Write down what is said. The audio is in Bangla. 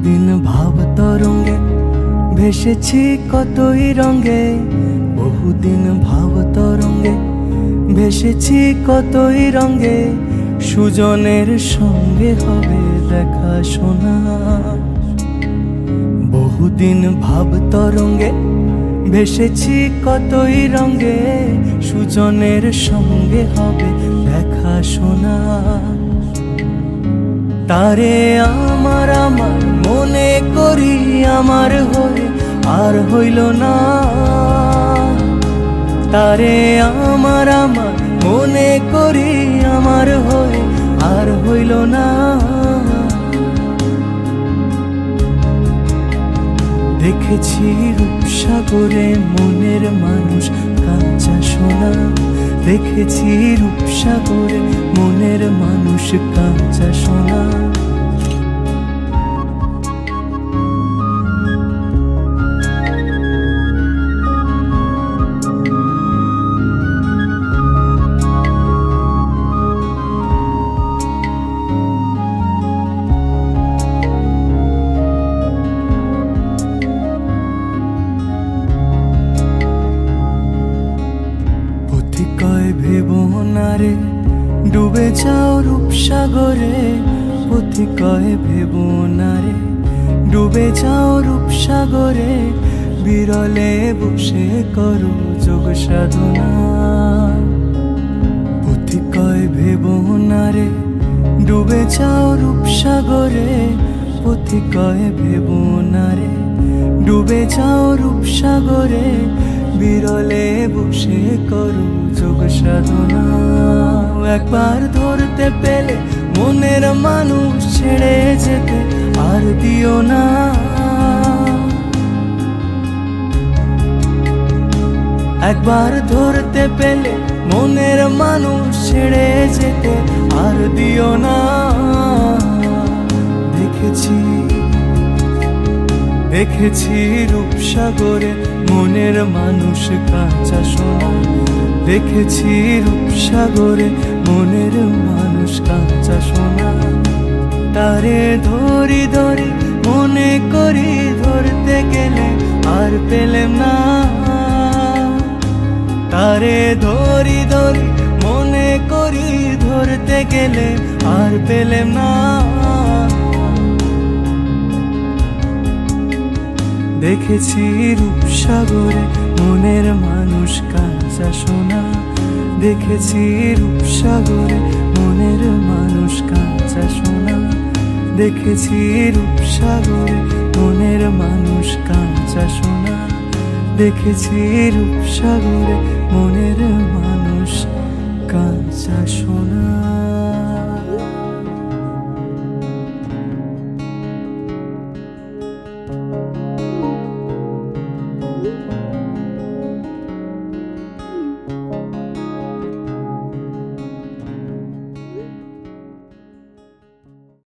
বহুদিন ভাব তরঙ্গে ভেসেছি কতই রঙে, বহুদিন ভাব তরঙ্গে ভেসেছি কতই রঙে। সুজনের সঙ্গে হবে দেখা শোনা। বহুদিন ভাব তরঙ্গে ভেসেছি কতই রঙে, সুজনের সঙ্গে হবে দেখা শোনা। তারে আমার আমার মনে করি আমার হয়ে আর হইল না। তারে আমার আমার মনে করি আমার হয়ে আর হইল না। দেখেছি রূপসাগরে মনের মানুষ কাঁচা সোনা। দেখেছি রূপসাগরে মনের মানুষ কাঁচা সোনা। কয় ভেবো না রে ডুবে যাও রূপসাগরে, পথি কয় ভেবো না রে ডুবে যাও রূপসাগরে। বিরলে বসে করো যোগ সাধনা। পথি কয় ভেবো না রে ডুবে যাও রূপসাগরে, পথি কয় ভেবো না রে ডুবে যাও রূপসাগরে। বিরলে বসে করো যোগ সাধনা। একবার ধরতে পেলে মনের মানুষ ছেড়ে যেতে আর দিও না। একবার ধরতে পেলে মনের মানুষ ছেড়ে যেতে আর দিও না। দেখেছি দেখেছি রূপসাগরে মনের মানুষ কাঁচা সোনা। দেখেছি রূপসাগরে মনের মানুষ কাঁচা সোনা। তারে ধরি ধরি মনে করি ধরতে গেলে আর পেলেম না। তারে ধরি ধরি মনে করি ধরতে গেলে আর পেলেম না। দেখেছি রূপসাগরে মনের মানুষ কাঁচা সোনা। দেখেছি রূপসাগরে মনের মানুষ কাঁচা সোনা। দেখেছি রূপসাগরে মনের মানুষ কাঁচা সোনা। দেখেছি রূপসাগরে মনের মানুষ কাঁচা সোনা।